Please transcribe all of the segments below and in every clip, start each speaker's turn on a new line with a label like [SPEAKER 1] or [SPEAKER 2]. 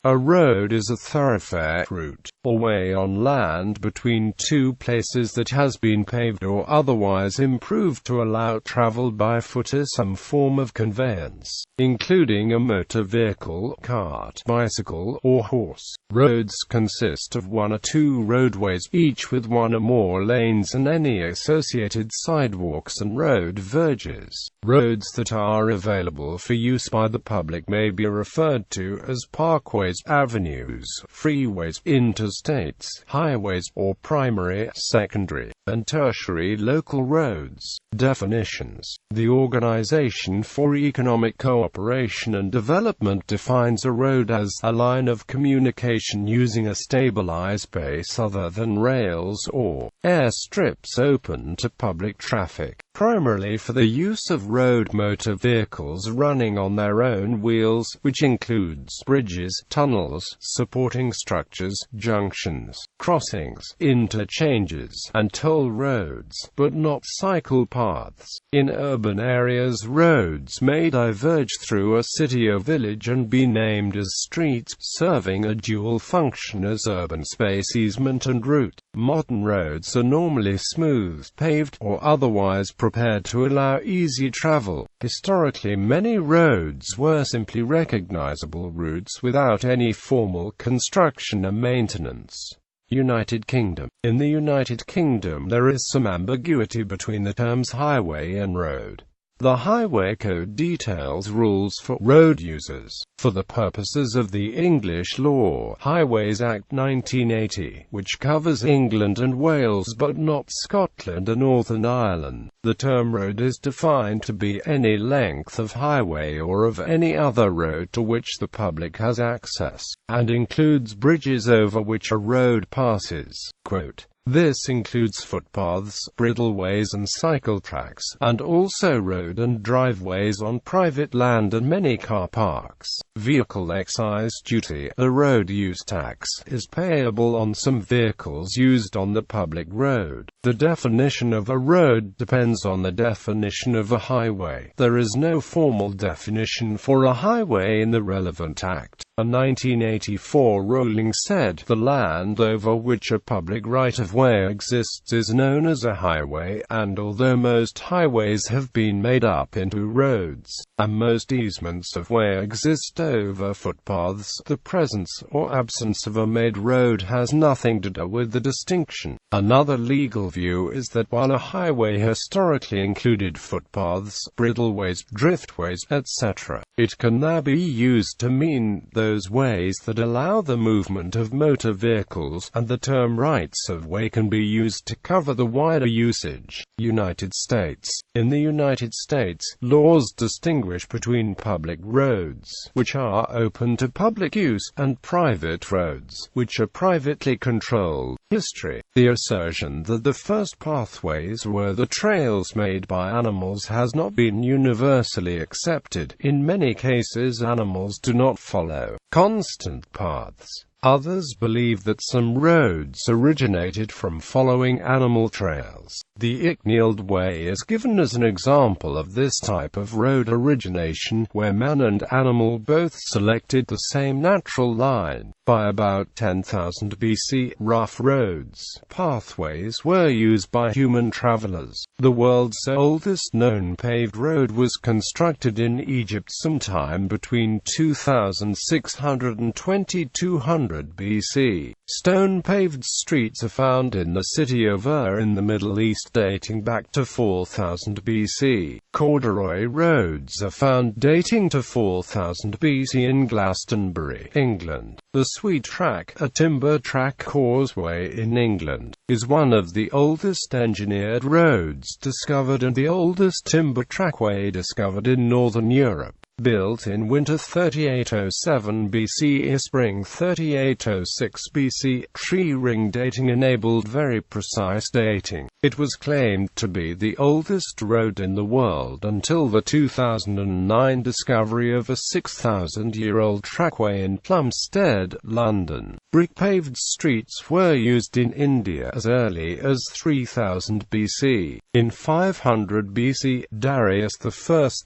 [SPEAKER 1] A road is a thoroughfare route, or way on land between two places that has been paved or otherwise improved to allow travel by foot or some form of conveyance, including a motor vehicle, cart, bicycle, or horse. Roads consist of one or two roadways, each with one or more lanes and any associated sidewalks and road verges. Roads that are available for use by the public may be referred to as parkways, avenues, freeways, interstates, highways, or primary, secondary, and tertiary local roads. Definitions. The Organization for Economic Cooperation and Development defines a road as a line of communication using a stabilized base other than rails or airstrips open to public traffic, primarily for the use of road motor vehicles running on their own wheels, which includes bridges, tunnels, supporting structures, junctions, crossings, interchanges, and toll roads, but not cycle paths. In urban areas, roads may diverge through a city or village and be named as streets, serving a dual function as urban space easement and route. Modern roads are normally smooth, paved, or otherwise prepared to allow easy travel. Historically, many roads were simply recognizable routes without any formal construction and maintenance. United Kingdom. In the United Kingdom, there is some ambiguity between the terms highway and road. The Highway Code details rules for road users. For the purposes of the English law, Highways Act 1980, which covers England and Wales but not Scotland or Northern Ireland, the term road is defined to be any length of highway or of any other road to which the public has access, and includes bridges over which a road passes. Quote, "This includes footpaths, bridleways and cycle tracks, and also road and driveways on private land and many car parks." Vehicle excise duty, a road use tax, is payable on some vehicles used on the public road. The definition of a road depends on the definition of a highway. There is no formal definition for a highway in the relevant act. A 1984 ruling said, "The land over which a public right-of-way exists is known as a highway, and although most highways have been made up into roads, and most easements of way exist over footpaths, the presence or absence of a made road has nothing to do with the distinction." Another legal view is that while a highway historically included footpaths, bridleways, driftways, etc., it can now be used to mean those ways that allow the movement of motor vehicles, and the term rights-of-way can be used to cover the wider usage. United States. In the United States, laws distinguish between public roads, which are open to public use, and private roads, which are privately controlled. History. The assertion that the first pathways were the trails made by animals has not been universally accepted. In many cases, animals do not follow constant paths. Others believe that some roads originated from following animal trails. The Icknield Way is given as an example of this type of road origination, where man and animal both selected the same natural line. By about 10,000 BC, rough roads, pathways, were used by human travelers. The world's oldest known paved road was constructed in Egypt sometime between 2600 and 2200 BC. Stone-paved streets are found in the city of Ur in the Middle East dating back to 4000 BC. Corduroy roads are found dating to 4000 BC in Glastonbury, England. The Sweet Track, a timber track causeway in England, is one of the oldest engineered roads discovered and the oldest timber trackway discovered in Northern Europe. Built in winter 3807 BC or spring 3806 BC, tree ring dating enabled very precise dating. It was claimed to be the oldest road in the world until the 2009 discovery of a 6,000-year-old trackway in Plumstead, London. Brick-paved streets were used in India as early as 3000 BC. In 500 BC, Darius I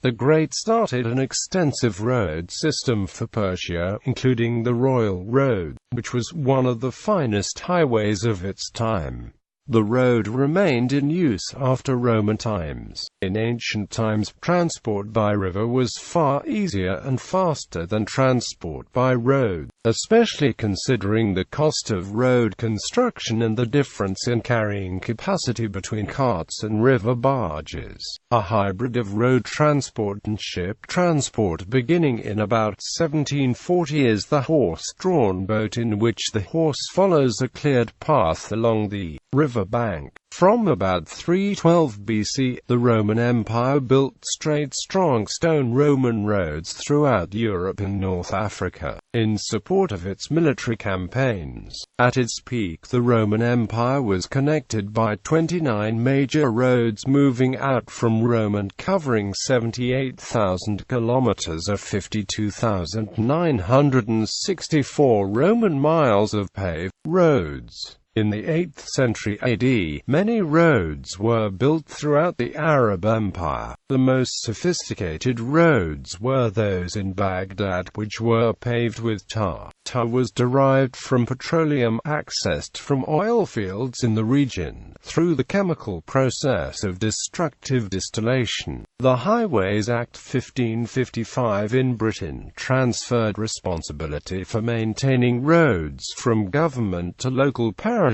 [SPEAKER 1] the Great started an extensive extensive road system for Persia, including the Royal Road, which was one of the finest highways of its time. The road remained in use after Roman times. In ancient times, transport by river was far easier and faster than transport by road, especially considering the cost of road construction and the difference in carrying capacity between carts and river barges. A hybrid of road transport and ship transport beginning in about 1740 is the horse-drawn boat, in which the horse follows a cleared path along the river bank. From about 312 BC, the Roman Empire built straight, strong stone Roman roads throughout Europe and North Africa, in support of its military campaigns. At its peak, the Roman Empire was connected by 29 major roads moving out from Rome and covering 78,000 kilometers of 52,964 Roman miles of paved roads. In the 8th century AD, many roads were built throughout the Arab Empire. The most sophisticated roads were those in Baghdad, which were paved with tar. Tar was derived from petroleum accessed from oil fields in the region, through the chemical process of destructive distillation. The Highways Act 1555 in Britain transferred responsibility for maintaining roads from government to local parishes.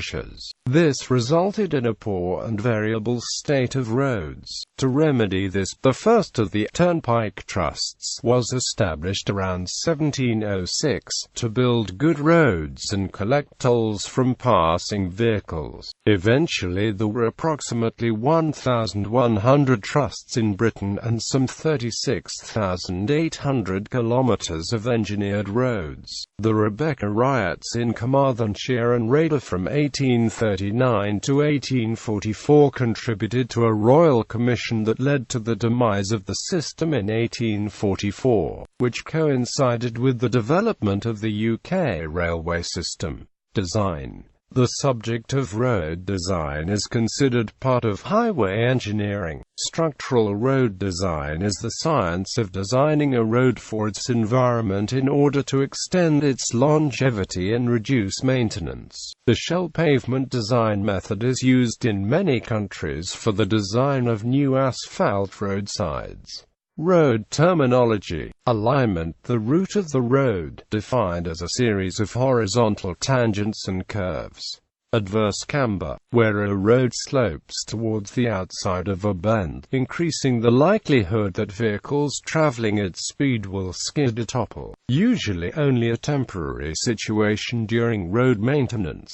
[SPEAKER 1] This resulted in a poor and variable state of roads. To remedy this, the first of the turnpike trusts was established around 1706 to build good roads and collect tolls from passing vehicles. Eventually there were approximately 1,100 trusts in Britain and some 36,800 kilometers of engineered roads. The Rebecca riots in Carmarthenshire and Rhyadr from 1839 to 1844 contributed to a royal commission that led to the demise of the system in 1844, which coincided with the development of the UK railway system. Design. The subject of road design is considered part of highway engineering. Structural road design is the science of designing a road for its environment in order to extend its longevity and reduce maintenance. The shell pavement design method is used in many countries for the design of new asphalt roadsides. Road terminology. Alignment. The route of the road, defined as a series of horizontal tangents and curves. Adverse camber, where a road slopes towards the outside of a bend, increasing the likelihood that vehicles traveling at speed will skid or topple. Usually only a temporary situation during road maintenance.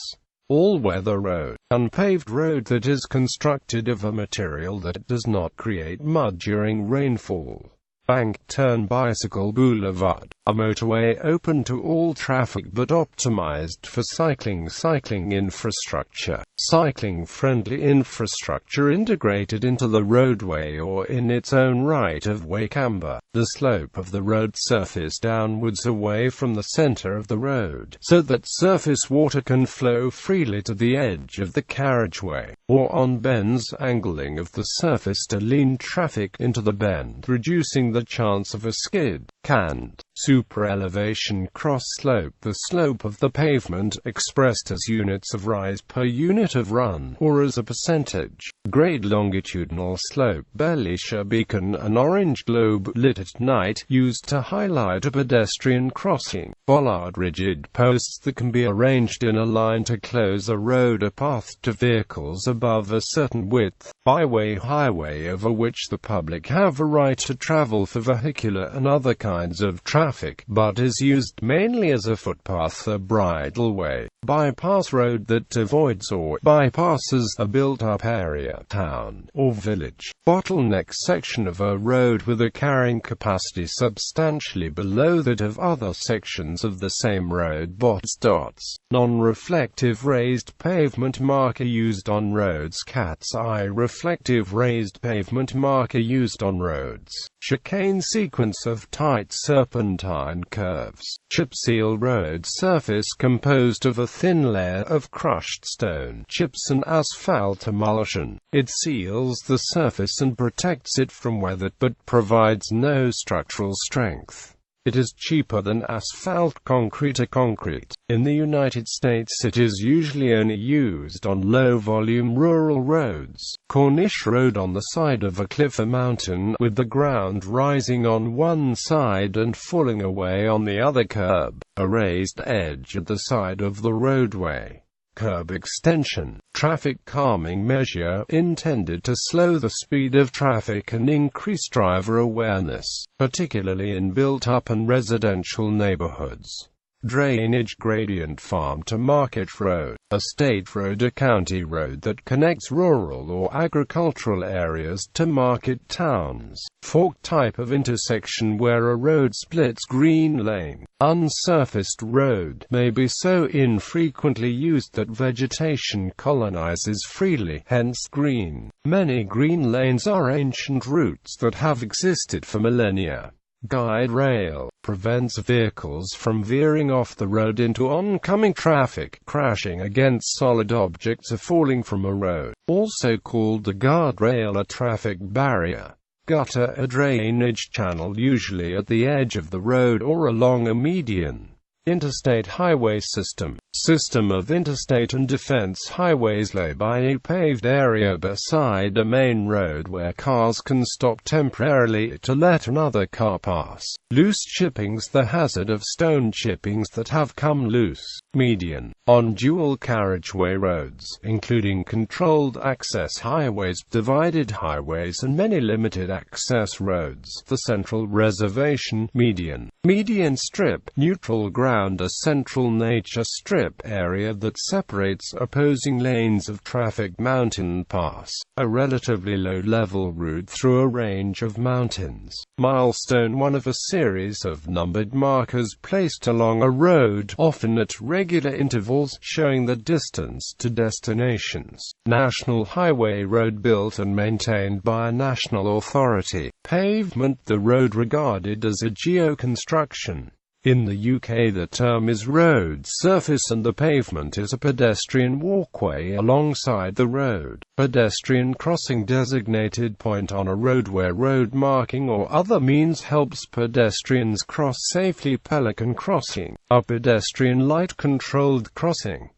[SPEAKER 1] All-weather road, unpaved road that is constructed of a material that does not create mud during rainfall. Bank turn bicycle boulevard, a motorway open to all traffic but optimized for cycling. Cycling infrastructure, cycling-friendly infrastructure integrated into the roadway or in its own right of way. Camber, the slope of the road surface downwards away from the center of the road, so that surface water can flow freely to the edge of the carriageway, or on bends, angling of the surface to lean traffic into the bend, reducing the chance of a skid. Cant. Super-elevation cross-slope, the slope of the pavement expressed as units of rise per unit of run, or as a percentage. Grade. Longitudinal slope, Belisha beacon, an orange globe lit at night, used to highlight a pedestrian crossing. Bollard, rigid posts that can be arranged in a line to close a road or path to vehicles above a certain width. Byway, highway over which the public have a right to travel for vehicular and other kinds of traffic, but is used mainly as a footpath or bridleway. Bypass, road that avoids or bypasses a built-up area, town, or village. Bottleneck, section of a road with a carrying capacity substantially below that of other sections of the same road. Dots. Non-reflective raised pavement marker used on roads. Cat's eye, reflective raised pavement marker used on roads. Chicane, sequence of tight serpentine serpentine curves. Chip seal road surface composed of a thin layer of crushed stone chips and asphalt emulsion. It seals the surface and protects it from weather, but provides no structural strength. It is cheaper than asphalt concrete or concrete. In the United States it is usually only used on low-volume rural roads. Corniche road on the side of a cliff or mountain, with the ground rising on one side and falling away on the other. Curb, a raised edge at the side of the roadway. Curb extension, traffic calming measure intended to slow the speed of traffic and increase driver awareness, particularly in built-up and residential neighborhoods. Drainage gradient, farm to market road, a state road or county road that connects rural or agricultural areas to market towns. Fork type of intersection where a road splits green lane. Unsurfaced road may be so infrequently used that vegetation colonizes freely, hence green. Many green lanes are ancient routes that have existed for millennia. Guide rail prevents vehicles from veering off the road into oncoming traffic, crashing against solid objects or falling from a road. Also called a guardrail, a traffic barrier. Gutter, a drainage channel usually at the edge of the road or along a median. Interstate highway system of interstate and defense highways lay by a paved area beside a main road where cars can stop temporarily to let another car pass. Loose chippings, the hazard of stone chippings that have come loose. Median, on dual carriageway roads, including controlled access highways, divided highways and many limited access roads. The central reservation. Median strip, neutral ground, a central nature strip area that separates opposing lanes of traffic. Mountain pass, a relatively low-level route through a range of mountains. Milestone, one of a series of numbered markers placed along a road, often at regular intervals, showing the distance to destinations. National highway, road built and maintained by a national authority. Pavement, the road regarded as a geo-construction. In the UK the term is road surface and the pavement is a pedestrian walkway alongside the road. Pedestrian crossing, designated point on a road where road marking or other means helps pedestrians cross safely. Pelican crossing, a pedestrian light controlled crossing.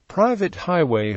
[SPEAKER 1] Private highway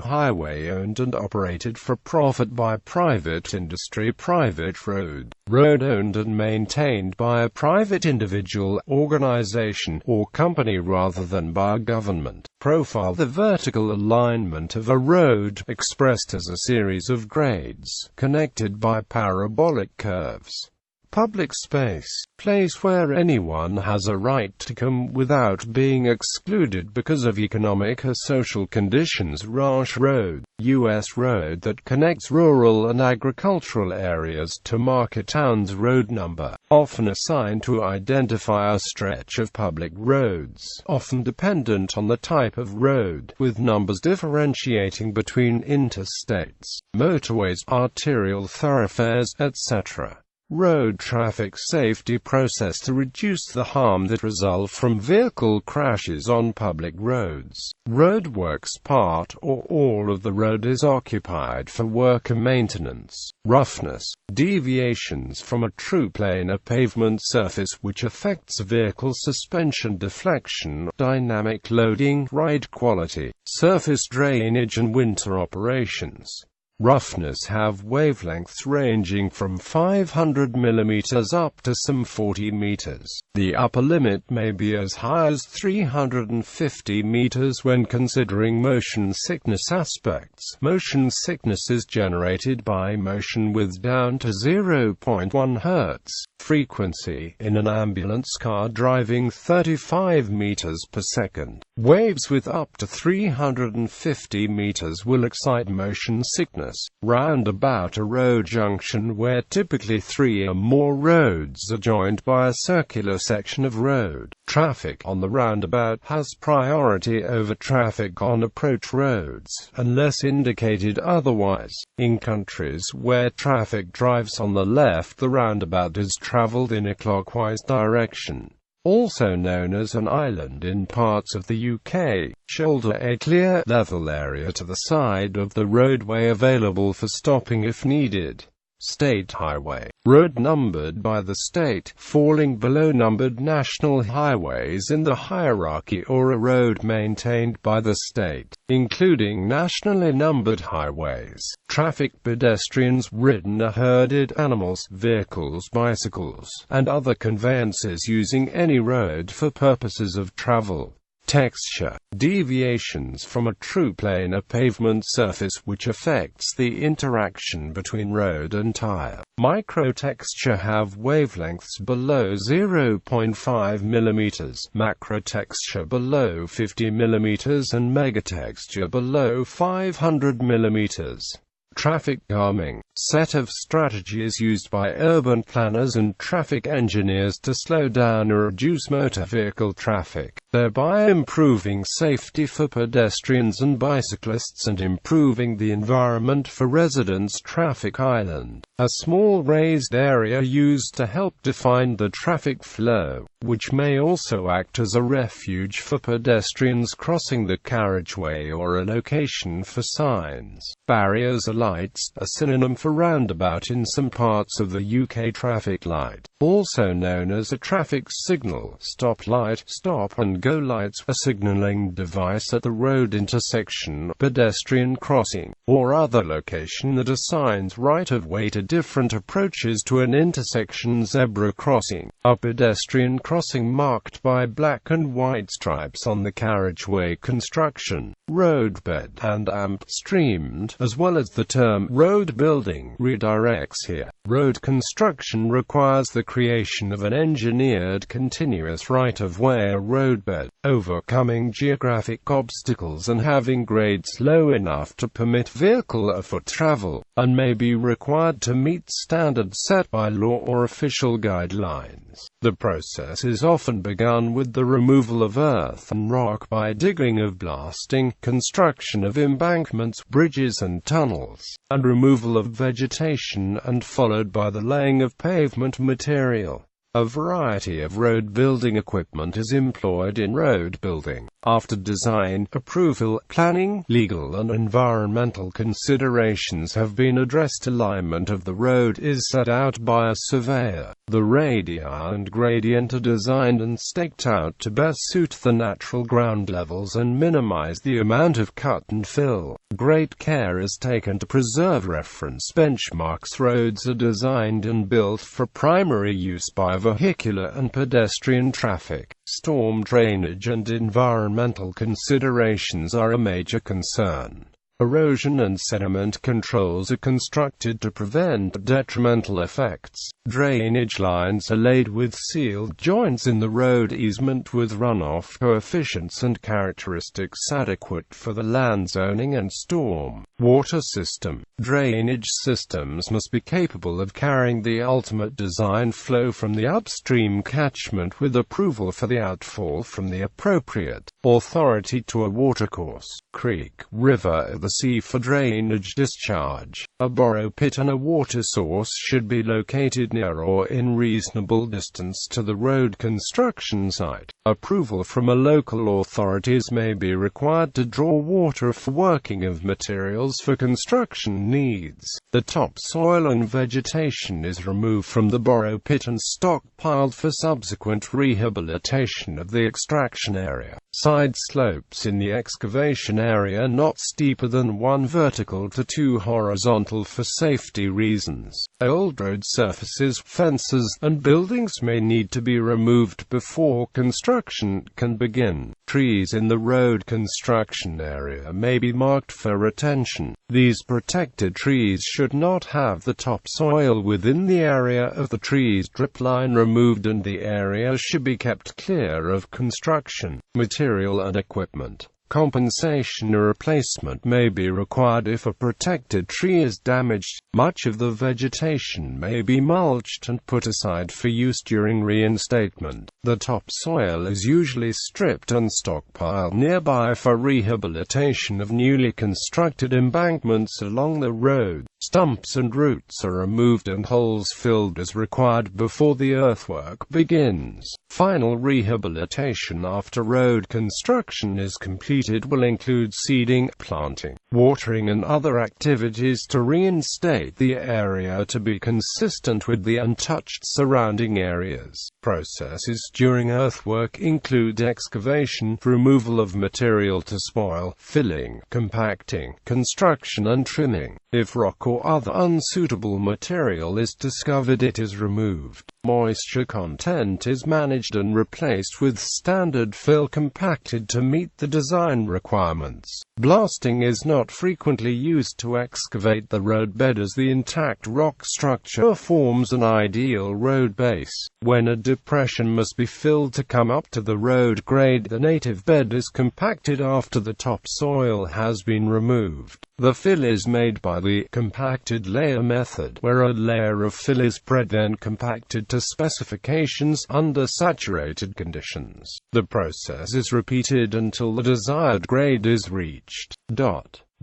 [SPEAKER 1] owned and operated for profit by private industry. Private road owned and maintained by a private individual, organization, or company rather than by a government. Profile, the vertical alignment of a road, expressed as a series of grades, connected by parabolic curves. Public space, place where anyone has a right to come without being excluded because of economic or social conditions. Ranch road, U.S. road that connects rural and agricultural areas to market towns. Road number, often assigned to identify a stretch of public roads, often dependent on the type of road, with numbers differentiating between interstates, motorways, arterial thoroughfares, etc. Road traffic safety process to reduce the harm that result from vehicle crashes on public roads. Roadworks, part or all of the road is occupied for work and maintenance. Roughness, deviations from a true plane or pavement surface which affects vehicle suspension, deflection, dynamic loading, ride quality, surface drainage and winter operations. Roughness have wavelengths ranging from 500 mm up to some 40 meters. The upper limit may be as high as 350 meters when considering motion sickness aspects. Motion sickness is generated by motion with down to 0.1 Hz frequency in an ambulance car driving 35 meters per second. Waves with up to 350 meters will excite motion sickness. Roundabout, a road junction where typically 3 or more roads are joined by a circular section of road. Traffic on the roundabout has priority over traffic on approach roads, unless indicated otherwise. In countries where traffic drives on the left, the roundabout is traveled in a clockwise direction. also known as an island in parts of the UK, shoulder a clear, level area to the side of the roadway available for stopping if needed. State highway, road numbered by the state, falling below numbered national highways in the hierarchy, or a road maintained by the state, including nationally numbered highways. Traffic, pedestrians, ridden or herded animals, vehicles, bicycles, and other conveyances using any road for purposes of travel. Texture, deviations from a true plane or pavement surface which affects the interaction between road and tire. Microtexture have wavelengths below 0.5 mm, macrotexture below 50 mm, and megatexture below 500 mm. Traffic calming, set of strategies used by urban planners and traffic engineers to slow down or reduce motor vehicle traffic, thereby improving safety for pedestrians and bicyclists and improving the environment for residents. Traffic island, a small raised area used to help define the traffic flow, which may also act as a refuge for pedestrians crossing the carriageway or a location for signs. Barriers or lights, a synonym for roundabout in some parts of the UK. Traffic light, also known as a traffic signal, stoplight, stop and go lights, a signalling device at the road intersection, pedestrian crossing, or other location that assigns right-of-way to different approaches to an intersection. Zebra crossing, a pedestrian crossing marked by black and white stripes on the carriageway. Construction, roadbed, and streamed, as well as the term road building, redirects here. Road construction requires the creation of an engineered continuous right-of-way or roadbed, overcoming geographic obstacles and having grades low enough to permit vehicle or foot travel, and may be required to meet standards set by law or official guidelines. The process is often begun with the removal of earth and rock by digging or blasting, construction of embankments, bridges and tunnels, and removal of vegetation, and followed by the laying of pavement material. A variety of road building equipment is employed in road building. After design, approval, planning, legal and environmental considerations have been addressed, alignment of the road is set out by a surveyor. The radii and gradient are designed and staked out to best suit the natural ground levels and minimize the amount of cut and fill. Great care is taken to preserve reference benchmarks. Roads are designed and built for primary use by vehicular and pedestrian traffic. Storm drainage and environmental considerations are a major concern. Erosion and sediment controls are constructed to prevent detrimental effects. Drainage lines are laid with sealed joints in the road easement with runoff coefficients and characteristics adequate for the land zoning and storm water system. Drainage systems must be capable of carrying the ultimate design flow from the upstream catchment with approval for the outfall from the appropriate authority to a watercourse, creek, river, or the sea for drainage discharge. A borrow pit and a water source should be located near or in reasonable distance to the road construction site. Approval from a local authorities may be required to draw water for working of materials for construction needs. The topsoil and vegetation is removed from the borrow pit and stockpiled for subsequent rehabilitation of the extraction area. Side slopes in the excavation area not steeper than 1 vertical to 2 horizontal for safety reasons. Old road surfaces, fences, and buildings may need to be removed before construction can begin. Trees in the road construction area may be marked for retention. These protected trees should not have the topsoil within the area of the tree's drip line removed, and the area should be kept clear of construction material and equipment. Compensation or replacement may be required if a protected tree is damaged. Much of the vegetation may be mulched and put aside for use during reinstatement. The topsoil is usually stripped and stockpiled nearby for rehabilitation of newly constructed embankments along the road. Stumps and roots are removed and holes filled as required before the earthwork begins. Final rehabilitation after road construction is completed will include seeding, planting, watering and other activities to reinstate the area to be consistent with the untouched surrounding areas. Processes during earthwork include excavation, removal of material to spoil, filling, compacting, construction and trimming. If rock or other unsuitable material is discovered, it is removed. Moisture content is managed and replaced with standard fill compacted to meet the design requirements. Blasting is not frequently used to excavate the roadbed as the intact rock structure forms an ideal road base. When a depression must be filled to come up to the road grade, the native bed is compacted after the topsoil has been removed. The fill is made by the compacted layer method, where a layer of fill is spread then compacted to specifications under saturated conditions. The process is repeated until the desired grade is reached.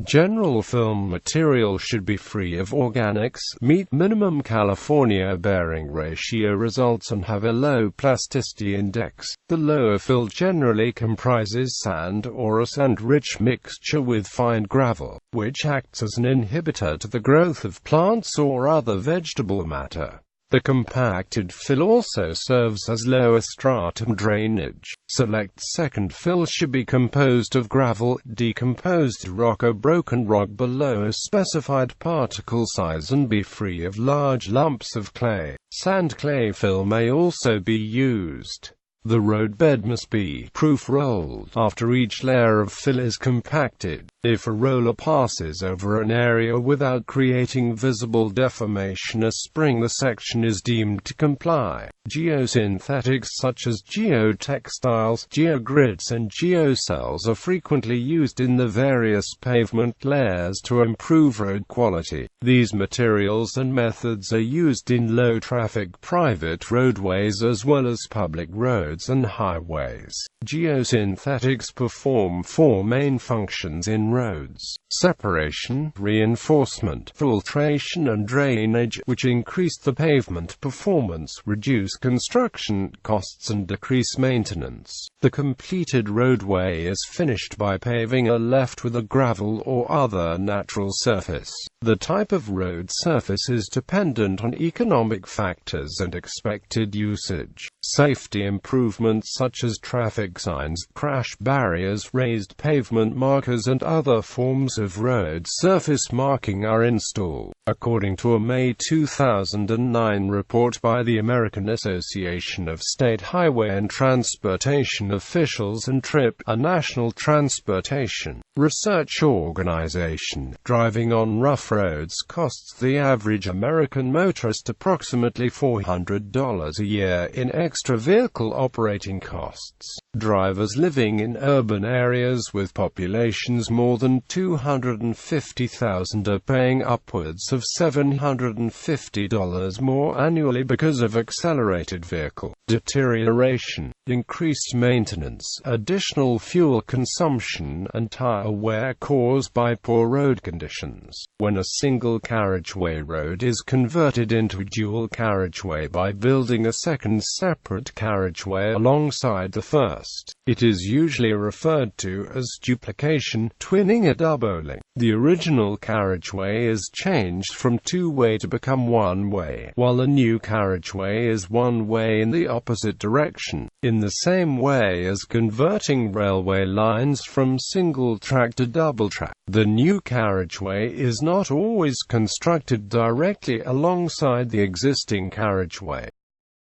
[SPEAKER 1] General film material should be free of organics, meet minimum California bearing ratio results and have a low plasticity index. The lower fill generally comprises sand or a sand-rich mixture with fine gravel, which acts as an inhibitor to the growth of plants or other vegetable matter. The compacted fill also serves as lower stratum drainage. Select second fill should be composed of gravel, decomposed rock or broken rock below a specified particle size and be free of large lumps of clay. Sand-clay fill may also be used. The roadbed must be proof-rolled after each layer of fill is compacted. If a roller passes over an area without creating visible deformation or spring, the section is deemed to comply. Geosynthetics such as geotextiles, geogrids and geocells are frequently used in the various pavement layers to improve road quality. These materials and methods are used in low-traffic private roadways as well as public roads and highways. Geosynthetics perform four main functions in roads: separation, reinforcement, filtration and drainage, which increase the pavement performance, reduce construction costs and decrease maintenance. The completed roadway is finished by paving or left with a gravel or other natural surface. The type of road surface is dependent on economic factors and expected usage. Safety improvements such as traffic signs, crash barriers, raised pavement markers and other forms of road surface marking are installed. According to a May 2009 report by the American Association of State Highway and Transportation Officials and TRIP, a national transportation research organization, driving on rough roads costs the average American motorist approximately $400 a year in extra vehicle operating costs. Drivers living in urban areas with populations more than 250,000 are paying upwards of $750 more annually because of accelerated vehicle deterioration, increased maintenance, additional fuel consumption, and tire wear caused by poor road conditions. When a single carriageway road is converted into a dual carriageway by building a second separate carriageway alongside the first, it is usually referred to as duplication, twinning or doubling. The original carriageway is changed from two-way to become one-way, while a new carriageway is one-way in the opposite direction. In the same way as converting railway lines from single-track to double-track, the new carriageway is not always constructed directly alongside the existing carriageway.